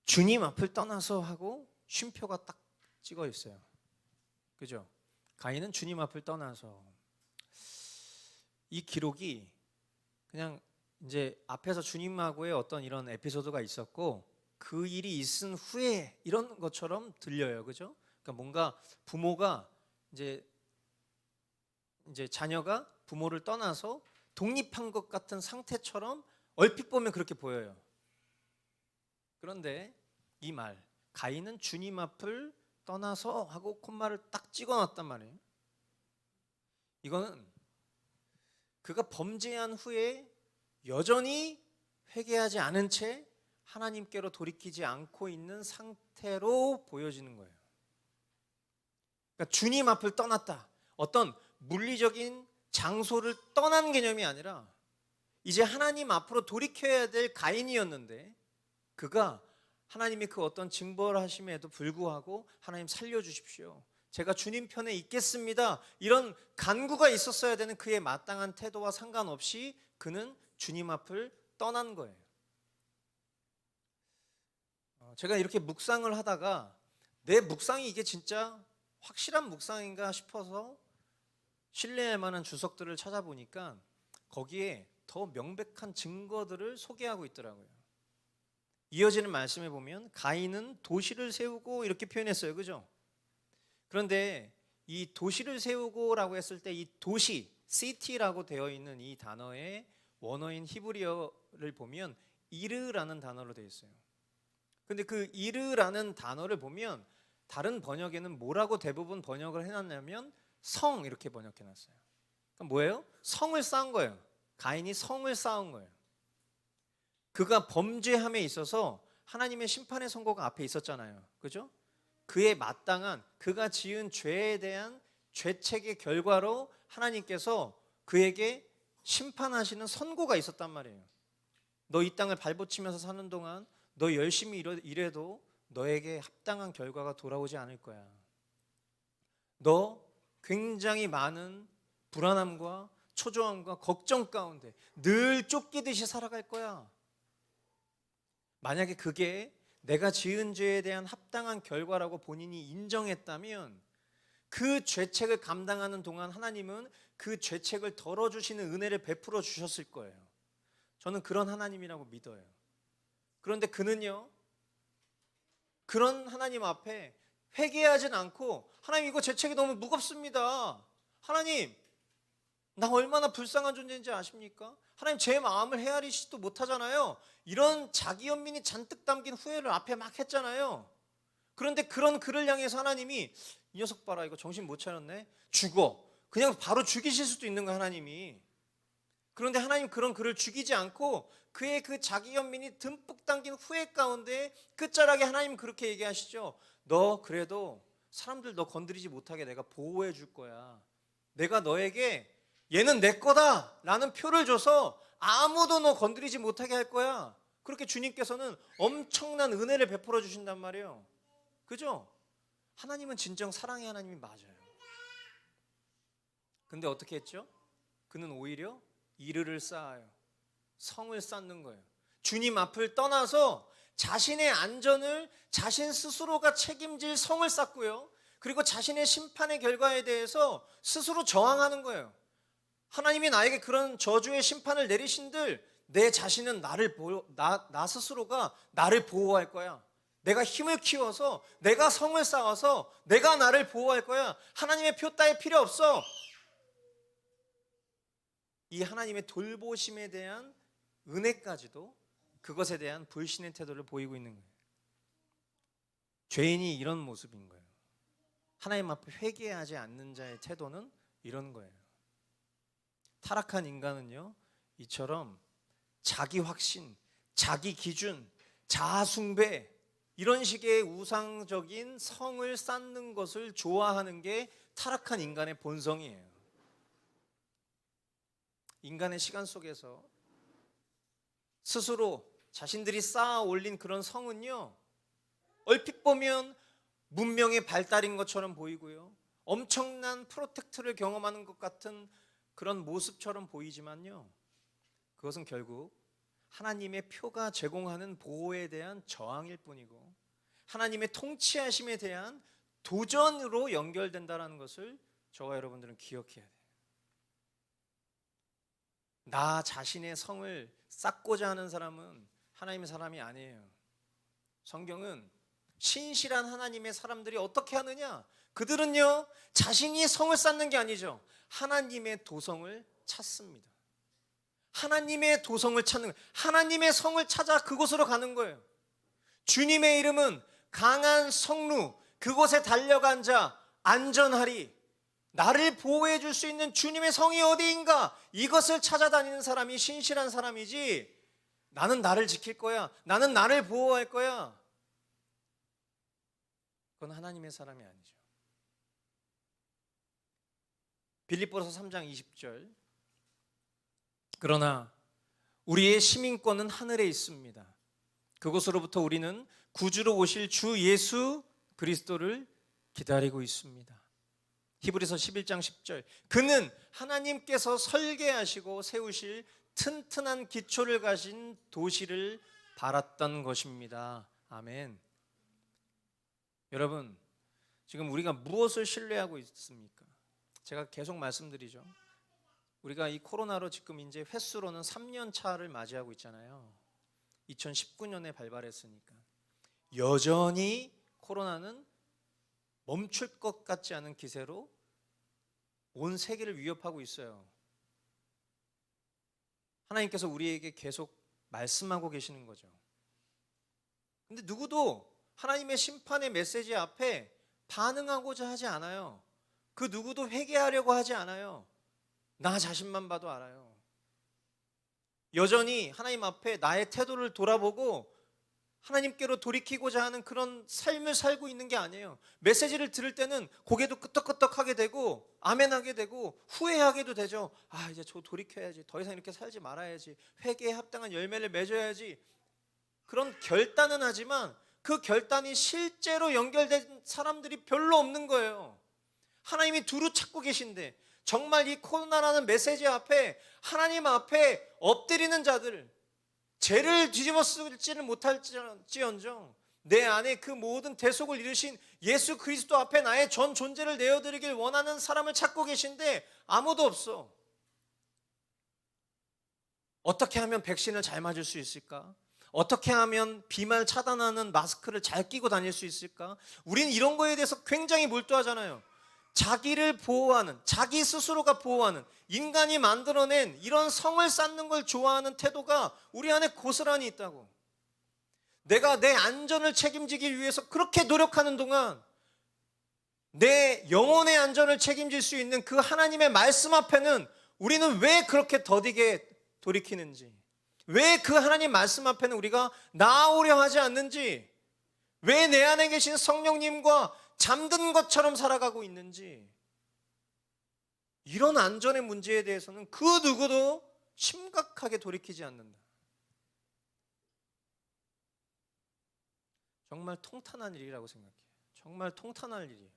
주님 앞을 떠나서 하고 쉼표가 딱 찍어 있어요. 그죠? 가인은 주님 앞을 떠나서. 이 기록이 그냥 이제 앞에서 주님하고의 어떤 이런 에피소드가 있었고 그 일이 있은 후에 이런 것처럼 들려요. 그죠? 그러니까 뭔가 부모가 이제 자녀가 부모를 떠나서 독립한 것 같은 상태처럼 얼핏 보면 그렇게 보여요. 그런데 이 말, 가인은 주님 앞을 떠나서 하고 콤마를 딱 찍어놨단 말이에요. 이거는 그가 범죄한 후에 여전히 회개하지 않은 채 하나님께로 돌이키지 않고 있는 상태로 보여지는 거예요. 그러니까 주님 앞을 떠났다. 어떤 물리적인 장소를 떠난 개념이 아니라 이제 하나님 앞으로 돌이켜야 될 가인이었는데 그가 하나님이 그 어떤 징벌 하심에도 불구하고 하나님 살려주십시오, 제가 주님 편에 있겠습니다, 이런 간구가 있었어야 되는 그의 마땅한 태도와 상관없이 그는 주님 앞을 떠난 거예요. 제가 이렇게 묵상을 하다가 내 묵상이 이게 진짜 확실한 묵상인가 싶어서 신뢰할 만한 주석들을 찾아보니까 거기에 더 명백한 증거들을 소개하고 있더라고요. 이어지는 말씀에 보면 가인은 도시를 세우고 이렇게 표현했어요. 그죠? 그런데 이 도시를 세우고라고 했을 때 이 도시, city라고 되어 있는 이 단어의 원어인 히브리어를 보면 이르라는 단어로 되어 있어요. 근데 그 이르라는 단어를 보면 다른 번역에는 뭐라고 대부분 번역을 해놨냐면 성 이렇게 번역해놨어요. 그러니까 뭐예요? 성을 쌓은 거예요. 가인이 성을 쌓은 거예요. 그가 범죄함에 있어서 하나님의 심판의 선고가 앞에 있었잖아요. 그죠? 그에 마땅한 그가 지은 죄에 대한 죄책의 결과로 하나님께서 그에게 심판하시는 선고가 있었단 말이에요. 너 이 땅을 발붙이면서 사는 동안 너 열심히 일해도 너에게 합당한 결과가 돌아오지 않을 거야. 너 굉장히 많은 불안함과 초조함과 걱정 가운데 늘 쫓기듯이 살아갈 거야. 만약에 그게 내가 지은 죄에 대한 합당한 결과라고 본인이 인정했다면 그 죄책을 감당하는 동안 하나님은 그 죄책을 덜어주시는 은혜를 베풀어 주셨을 거예요. 저는 그런 하나님이라고 믿어요. 그런데 그는요, 그런 하나님 앞에 회개하진 않고 하나님 이거 죄책이 너무 무겁습니다. 하나님 나 얼마나 불쌍한 존재인지 아십니까? 하나님 제 마음을 헤아리시지도 못하잖아요. 이런 자기 연민이 잔뜩 담긴 후회를 앞에 막 했잖아요. 그런데 그런 그를 향해서 하나님이 이 녀석 봐라 이거 정신 못 차렸네. 죽어. 그냥 바로 죽이실 수도 있는 거예요 하나님이. 그런데 하나님 그런 그를 죽이지 않고 그의 그 자기 연민이 듬뿍 담긴 후회 가운데 끝자락에 하나님 그렇게 얘기하시죠. 너 그래도 사람들 너 건드리지 못하게 내가 보호해 줄 거야. 내가 너에게 얘는 내 거다 라는 표를 줘서 아무도 너 건드리지 못하게 할 거야. 그렇게 주님께서는 엄청난 은혜를 베풀어 주신단 말이에요. 그죠? 하나님은 진정 사랑의 하나님이 맞아요. 근데 어떻게 했죠? 그는 오히려 이르를 쌓아요. 성을 쌓는 거예요. 주님 앞을 떠나서 자신의 안전을 자신 스스로가 책임질 성을 쌓고요. 그리고 자신의 심판의 결과에 대해서 스스로 저항하는 거예요. 하나님이 나에게 그런 저주의 심판을 내리신들 내 자신은 나 스스로가 나를 보호할 거야. 내가 힘을 키워서 내가 성을 쌓아서 내가 나를 보호할 거야. 하나님의 표 따위 필요 없어. 이 하나님의 돌보심에 대한 은혜까지도 그것에 대한 불신의 태도를 보이고 있는 거예요. 죄인이 이런 모습인 거예요. 하나님 앞에 회개하지 않는 자의 태도는 이런 거예요. 타락한 인간은요, 이처럼 자기 확신, 자기 기준, 자아 숭배 이런 식의 우상적인 성을 쌓는 것을 좋아하는 게 타락한 인간의 본성이에요. 인간의 시간 속에서 스스로 자신들이 쌓아 올린 그런 성은요, 얼핏 보면 문명의 발달인 것처럼 보이고요, 엄청난 프로텍트를 경험하는 것 같은 그런 모습처럼 보이지만요, 그것은 결국 하나님의 표가 제공하는 보호에 대한 저항일 뿐이고 하나님의 통치하심에 대한 도전으로 연결된다는 것을 저와 여러분들은 기억해야 돼요. 나 자신의 성을 쌓고자 하는 사람은 하나님의 사람이 아니에요. 성경은 신실한 하나님의 사람들이 어떻게 하느냐? 그들은요, 자신이 성을 쌓는 게 아니죠. 하나님의 도성을 찾습니다. 하나님의 도성을 찾는 거예요. 하나님의 성을 찾아 그곳으로 가는 거예요. 주님의 이름은 강한 성루, 그곳에 달려간 자 안전하리. 나를 보호해 줄 수 있는 주님의 성이 어디인가? 이것을 찾아다니는 사람이 신실한 사람이지, 나는 나를 지킬 거야, 나는 나를 보호할 거야, 그건 하나님의 사람이 아니죠. 빌립보서 3장 20절, 그러나 우리의 시민권은 하늘에 있습니다. 그곳으로부터 우리는 구주로 오실 주 예수 그리스도를 기다리고 있습니다. 히브리서 11장 10절, 그는 하나님께서 설계하시고 세우실 튼튼한 기초를 가진 도시를 바랐던 것입니다. 아멘. 여러분, 지금 우리가 무엇을 신뢰하고 있습니까? 제가 계속 말씀드리죠. 우리가 이 코로나로 지금 이제 횟수로는 3년 차를 맞이하고 있잖아요. 2019년에 발발했으니까 여전히 코로나는 멈출 것 같지 않은 기세로 온 세계를 위협하고 있어요. 하나님께서 우리에게 계속 말씀하고 계시는 거죠. 근데 누구도 하나님의 심판의 메시지 앞에 반응하고자 하지 않아요. 그 누구도 회개하려고 하지 않아요. 나 자신만 봐도 알아요. 여전히 하나님 앞에 나의 태도를 돌아보고 하나님께로 돌이키고자 하는 그런 삶을 살고 있는 게 아니에요. 메시지를 들을 때는 고개도 끄덕끄덕하게 되고 아멘하게 되고 후회하게도 되죠. 아, 이제 저 돌이켜야지. 더 이상 이렇게 살지 말아야지. 회개에 합당한 열매를 맺어야지. 그런 결단은 하지만 그 결단이 실제로 연결된 사람들이 별로 없는 거예요. 하나님이 두루 찾고 계신데 정말 이 코로나라는 메시지 앞에 하나님 앞에 엎드리는 자들, 죄를 뒤집어 쓰지는 못할지언정 내 안에 그 모든 대속을 이루신 예수 그리스도 앞에 나의 전 존재를 내어드리길 원하는 사람을 찾고 계신데 아무도 없어. 어떻게 하면 백신을 잘 맞을 수 있을까? 어떻게 하면 비말 차단하는 마스크를 잘 끼고 다닐 수 있을까? 우리는 이런 거에 대해서 굉장히 몰두하잖아요. 자기를 보호하는, 자기 스스로가 보호하는, 인간이 만들어낸 이런 성을 쌓는 걸 좋아하는 태도가 우리 안에 고스란히 있다고. 내가 내 안전을 책임지기 위해서 그렇게 노력하는 동안 내 영혼의 안전을 책임질 수 있는 그 하나님의 말씀 앞에는 우리는 왜 그렇게 더디게 돌이키는지, 왜 그 하나님 말씀 앞에는 우리가 나아오려 하지 않는지, 왜 내 안에 계신 성령님과 잠든 것처럼 살아가고 있는지, 이런 안전의 문제에 대해서는 그 누구도 심각하게 돌이키지 않는다. 정말 통탄한 일이라고 생각해요. 정말 통탄할 일이에요.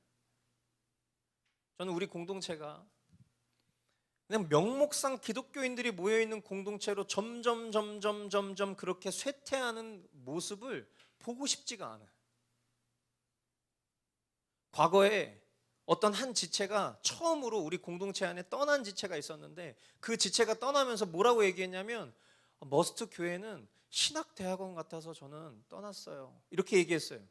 저는 우리 공동체가 그냥 명목상 기독교인들이 모여있는 공동체로 점점 그렇게 쇠퇴하는 모습을 보고 싶지가 않아요. 과거에 어떤 한 지체가 처음으로 우리 공동체 안에 떠난 지체가 있었는데 그 지체가 떠나면서 뭐라고 얘기했냐면 머스트 교회는 신학대학원 같아서 저는 떠났어요. 이렇게 얘기했어요.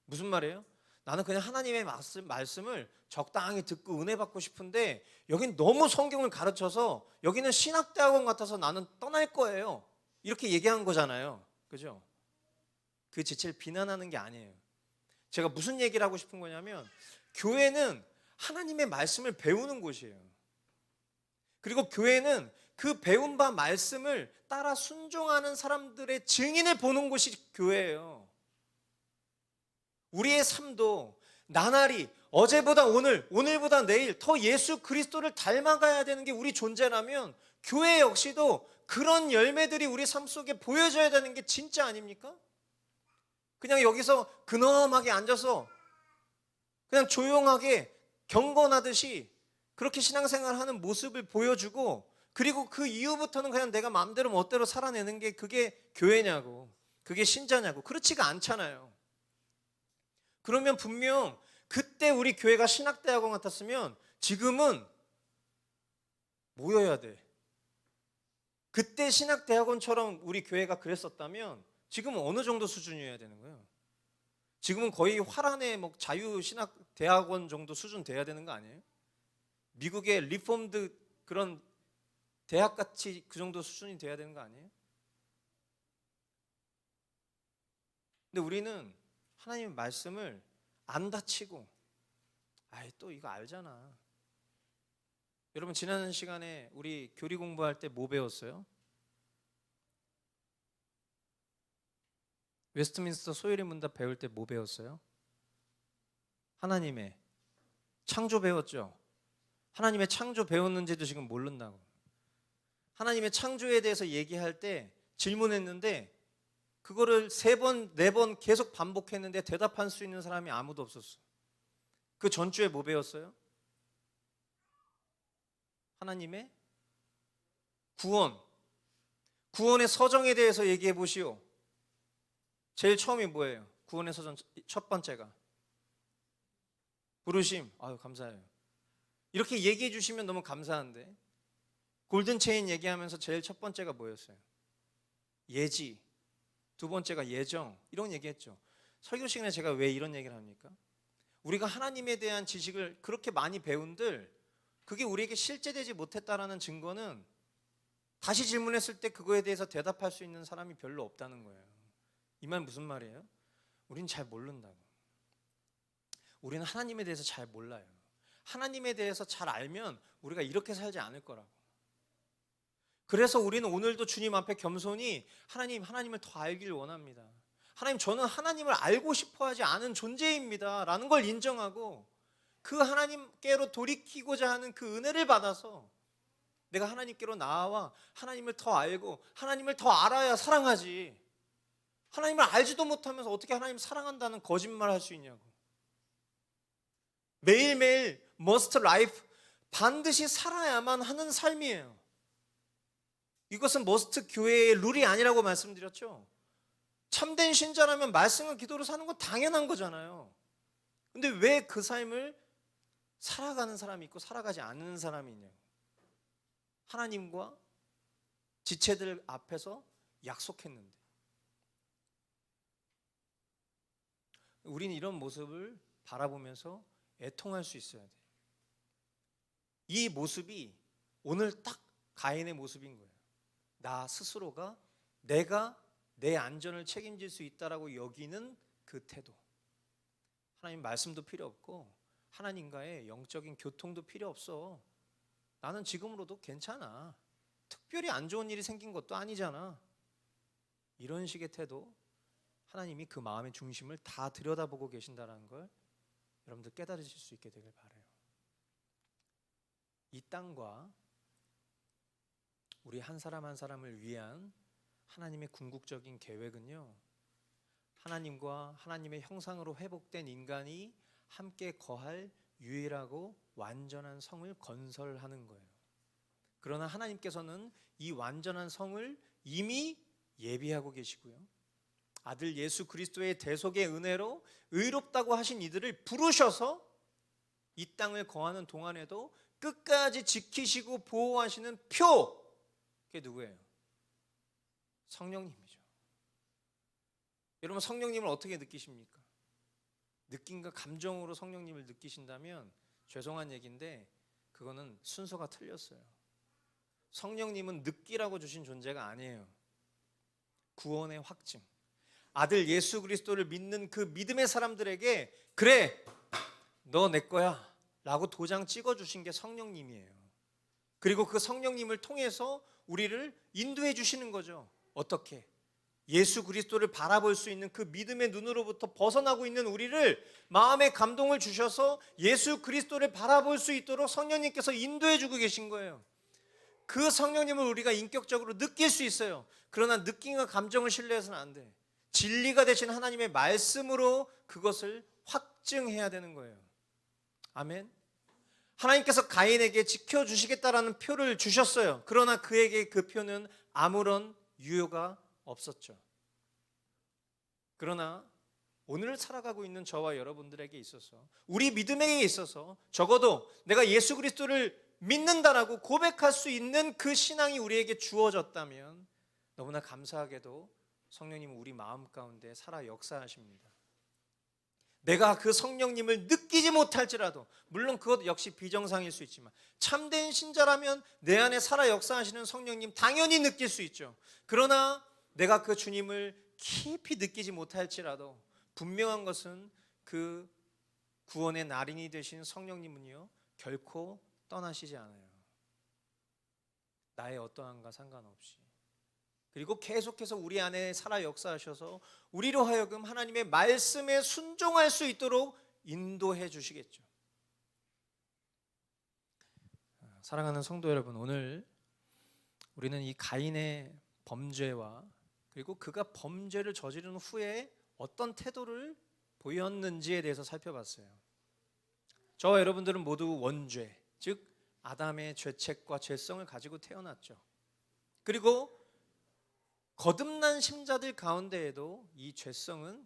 무슨 말이에요? 나는 그냥 하나님의 말씀을 적당히 듣고 은혜 받고 싶은데 여긴 너무 성경을 가르쳐서 여기는 신학대학원 같아서 나는 떠날 거예요. 이렇게 얘기한 거잖아요. 그죠? 그 지체를 비난하는 게 아니에요. 제가 무슨 얘기를 하고 싶은 거냐면 교회는 하나님의 말씀을 배우는 곳이에요. 그리고 교회는 그 배운 바 말씀을 따라 순종하는 사람들의 증인을 보는 곳이 교회예요. 우리의 삶도 나날이 어제보다 오늘, 오늘보다 내일 더 예수 그리스도를 닮아가야 되는 게 우리 존재라면 교회 역시도 그런 열매들이 우리 삶 속에 보여져야 되는 게 진짜 아닙니까? 그냥 여기서 근엄하게 앉아서 그냥 조용하게 경건하듯이 그렇게 신앙생활하는 모습을 보여주고 그리고 그 이후부터는 그냥 내가 마음대로 멋대로 살아내는 게 그게 교회냐고, 그게 신자냐고. 그렇지가 않잖아요. 그러면 분명 그때 우리 교회가 신학대학원 같았으면 지금은 모여야 돼. 그때 신학대학원처럼 우리 교회가 그랬었다면 지금은 어느 정도 수준이어야 되는 거예요? 지금은 거의 화란의 뭐 자유신학대학원 정도 수준 돼야 되는 거 아니에요? 미국의 리폼드 그런 대학같이 그 정도 수준이 돼야 되는 거 아니에요? 근데 우리는 하나님의 말씀을 안 다치고 아이 또 이거 알잖아. 여러분 지난 시간에 우리 교리 공부할 때 뭐 배웠어요? 웨스트민스터 소요리 문답 배울 때 뭐 배웠어요? 하나님의 창조 배웠죠? 하나님의 창조 배웠는지도 지금 모른다고. 하나님의 창조에 대해서 얘기할 때 질문했는데 그거를 3번, 4번 계속 반복했는데 대답할 수 있는 사람이 아무도 없었어. 그 전주에 뭐 배웠어요? 하나님의 구원. 구원의 서정에 대해서 얘기해 보시오. 제일 처음이 뭐예요? 구원의 서정 첫 번째가 부르심. 아유 감사해요. 이렇게 얘기해 주시면 너무 감사한데 골든체인 얘기하면서 제일 첫 번째가 뭐였어요? 예지. 두 번째가 예정. 이런 얘기했죠. 설교 시간에 제가 왜 이런 얘기를 합니까? 우리가 하나님에 대한 지식을 그렇게 많이 배운들 그게 우리에게 실제되지 못했다라는 증거는 다시 질문했을 때 그거에 대해서 대답할 수 있는 사람이 별로 없다는 거예요. 이 말 무슨 말이에요? 우리는 잘 모른다고. 우리는 하나님에 대해서 잘 몰라요. 하나님에 대해서 잘 알면 우리가 이렇게 살지 않을 거라고. 그래서 우리는 오늘도 주님 앞에 겸손히 하나님을 더 알길 원합니다. 하나님, 저는 하나님을 알고 싶어 하지 않은 존재입니다 라는 걸 인정하고 그 하나님께로 돌이키고자 하는 그 은혜를 받아서 내가 하나님께로 나아와 하나님을 더 알고 하나님을 더 알아야 사랑하지, 하나님을 알지도 못하면서 어떻게 하나님을 사랑한다는 거짓말 할 수 있냐고. 매일매일 must life, 반드시 살아야만 하는 삶이에요. 이것은 머스트 교회의 룰이 아니라고 말씀드렸죠. 참된 신자라면 말씀과 기도로 사는 건 당연한 거잖아요. 근데 왜 그 삶을 살아가는 사람이 있고 살아가지 않는 사람이 있냐고. 하나님과 지체들 앞에서 약속했는데. 우리는 이런 모습을 바라보면서 애통할 수 있어야 돼. 이 모습이 오늘 딱 가인의 모습인 거예요. 나 스스로가 내가 내 안전을 책임질 수 있다라고 여기는 그 태도. 하나님 말씀도 필요 없고 하나님과의 영적인 교통도 필요 없어. 나는 지금으로도 괜찮아. 특별히 안 좋은 일이 생긴 것도 아니잖아. 이런 식의 태도, 하나님이 그 마음의 중심을 다 들여다보고 계신다는 걸 여러분들 깨달으실 수 있게 되길 바라요. 이 땅과 우리 한 사람 한 사람을 위한 하나님의 궁극적인 계획은요, 하나님과 하나님의 형상으로 회복된 인간이 함께 거할 유일하고 완전한 성을 건설하는 거예요. 그러나 하나님께서는 이 완전한 성을 이미 예비하고 계시고요, 아들 예수 그리스도의 대속의 은혜로 의롭다고 하신 이들을 부르셔서 이 땅을 거하는 동안에도 끝까지 지키시고 보호하시는 표, 그게 누구예요? 성령님이죠. 여러분, 성령님을 어떻게 느끼십니까? 느낌과 감정으로 성령님을 느끼신다면 죄송한 얘기인데 그거는 순서가 틀렸어요. 성령님은 느끼라고 주신 존재가 아니에요. 구원의 확증, 아들 예수 그리스도를 믿는 그 믿음의 사람들에게 그래, 너 내 거야 라고 도장 찍어주신 게 성령님이에요. 그리고 그 성령님을 통해서 우리를 인도해 주시는 거죠. 어떻게? 예수 그리스도를 바라볼 수 있는 그 믿음의 눈으로부터 벗어나고 있는 우리를 마음의 감동을 주셔서 예수 그리스도를 바라볼 수 있도록 성령님께서 인도해 주고 계신 거예요. 그 성령님을 우리가 인격적으로 느낄 수 있어요. 그러나 느낌과 감정을 신뢰해서는 안 돼. 진리가 되신 하나님의 말씀으로 그것을 확증해야 되는 거예요. 아멘. 하나님께서 가인에게 지켜주시겠다라는 표를 주셨어요. 그러나 그에게 그 표는 아무런 유효가 없었죠. 그러나 오늘 살아가고 있는 저와 여러분들에게 있어서, 우리 믿음에 있어서 적어도 내가 예수 그리스도를 믿는다라고 고백할 수 있는 그 신앙이 우리에게 주어졌다면 너무나 감사하게도 성령님은 우리 마음 가운데 살아 역사하십니다. 내가 그 성령님을 느끼지 못할지라도, 물론 그것 역시 비정상일 수 있지만 참된 신자라면 내 안에 살아 역사하시는 성령님 당연히 느낄 수 있죠. 그러나 내가 그 주님을 깊이 느끼지 못할지라도 분명한 것은 그 구원의 날인이 되신 성령님은요, 결코 떠나시지 않아요. 나의 어떠함과 상관없이. 그리고 계속해서 우리 안에 살아 역사하셔서 우리로 하여금 하나님의 말씀에 순종할 수 있도록 인도해 주시겠죠. 사랑하는 성도 여러분, 오늘 우리는 이 가인의 범죄와 그리고 그가 범죄를 저지른 후에 어떤 태도를 보였는지에 대해서 살펴봤어요. 저와 여러분들은 모두 원죄, 즉 아담의 죄책과 죄성을 가지고 태어났죠. 그리고 거듭난 심자들 가운데에도 이 죄성은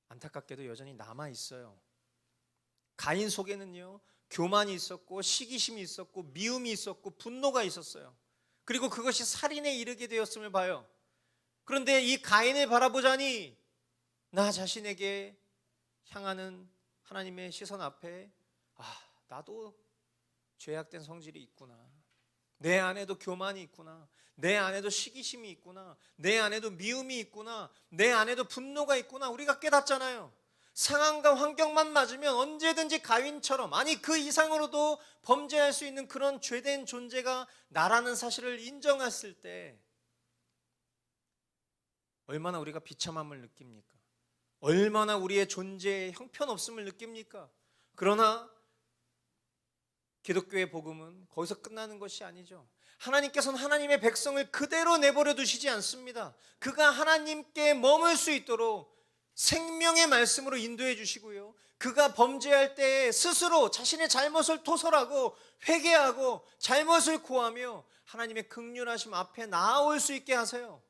안타깝게도 여전히 남아 있어요. 가인 속에는요, 교만이 있었고 시기심이 있었고 미움이 있었고 분노가 있었어요. 그리고 그것이 살인에 이르게 되었음을 봐요. 그런데 이 가인을 바라보자니 나 자신에게 향하는 하나님의 시선 앞에 나도 죄악된 성질이 있구나. 내 안에도 교만이 있구나. 내 안에도 시기심이 있구나. 내 안에도 미움이 있구나. 내 안에도 분노가 있구나. 우리가 깨닫잖아요. 상황과 환경만 맞으면 언제든지 가윈처럼, 아니 그 이상으로도 범죄할 수 있는 그런 죄된 존재가 나라는 사실을 인정했을 때 얼마나 우리가 비참함을 느낍니까? 얼마나 우리의 존재에 형편없음을 느낍니까? 그러나 기독교의 복음은 거기서 끝나는 것이 아니죠. 하나님께서는 하나님의 백성을 그대로 내버려 두시지 않습니다. 그가 하나님께 머물 수 있도록 생명의 말씀으로 인도해 주시고요, 그가 범죄할 때 스스로 자신의 잘못을 토설하고 회개하고 잘못을 고하며 하나님의 긍휼하심 앞에 나아올 수 있게 하세요.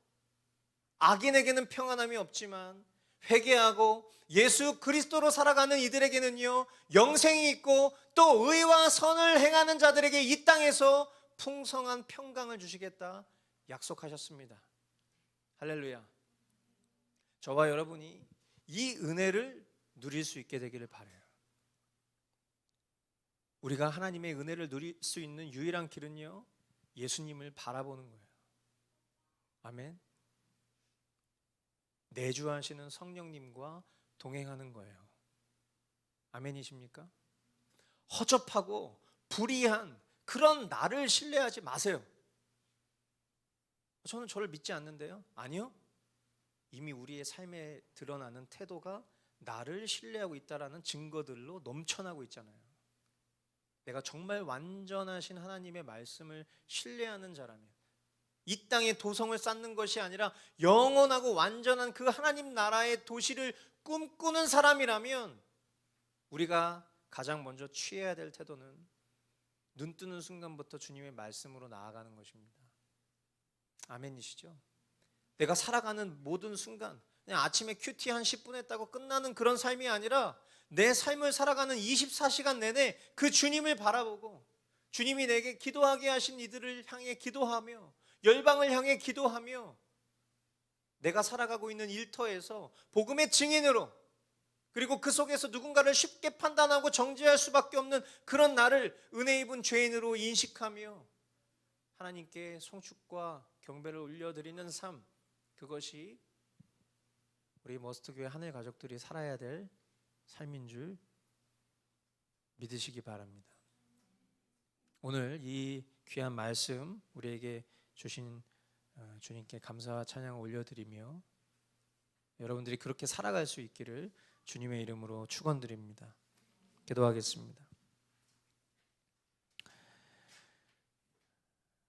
악인에게는 평안함이 없지만 회개하고 예수 그리스도로 살아가는 이들에게는요, 영생이 있고 또 의와 선을 행하는 자들에게 이 땅에서 풍성한 평강을 주시겠다 약속하셨습니다. 할렐루야. 저와 여러분이 이 은혜를 누릴 수 있게 되기를 바라요. 우리가 하나님의 은혜를 누릴 수 있는 유일한 길은요, 예수님을 바라보는 거예요. 아멘. 내주하시는 성령님과 동행하는 거예요. 아멘이십니까? 허접하고 불의한 그런 나를 신뢰하지 마세요. 저는 저를 믿지 않는데요. 아니요. 이미 우리의 삶에 드러나는 태도가 나를 신뢰하고 있다는 증거들로 넘쳐나고 있잖아요. 내가 정말 완전하신 하나님의 말씀을 신뢰하는 자라면, 이 땅에 도성을 쌓는 것이 아니라 영원하고 완전한 그 하나님 나라의 도시를 꿈꾸는 사람이라면 우리가 가장 먼저 취해야 될 태도는 눈 뜨는 순간부터 주님의 말씀으로 나아가는 것입니다. 아멘이시죠? 내가 살아가는 모든 순간 그냥 아침에 큐티 한 10분 했다고 끝나는 그런 삶이 아니라 내 삶을 살아가는 24시간 내내 그 주님을 바라보고 주님이 내게 기도하게 하신 이들을 향해 기도하며 열방을 향해 기도하며 내가 살아가고 있는 일터에서 복음의 증인으로, 그리고 그 속에서 누군가를 쉽게 판단하고 정죄할 수밖에 없는 그런 나를 은혜 입은 죄인으로 인식하며 하나님께 송축과 경배를 올려드리는 삶, 그것이 우리 머스트교회 하늘 가족들이 살아야 될 삶인 줄 믿으시기 바랍니다. 오늘 이 귀한 말씀 우리에게 주신 주님께 감사와 찬양을 올려드리며 여러분들이 그렇게 살아갈 수 있기를 주님의 이름으로 축원드립니다. 기도하겠습니다.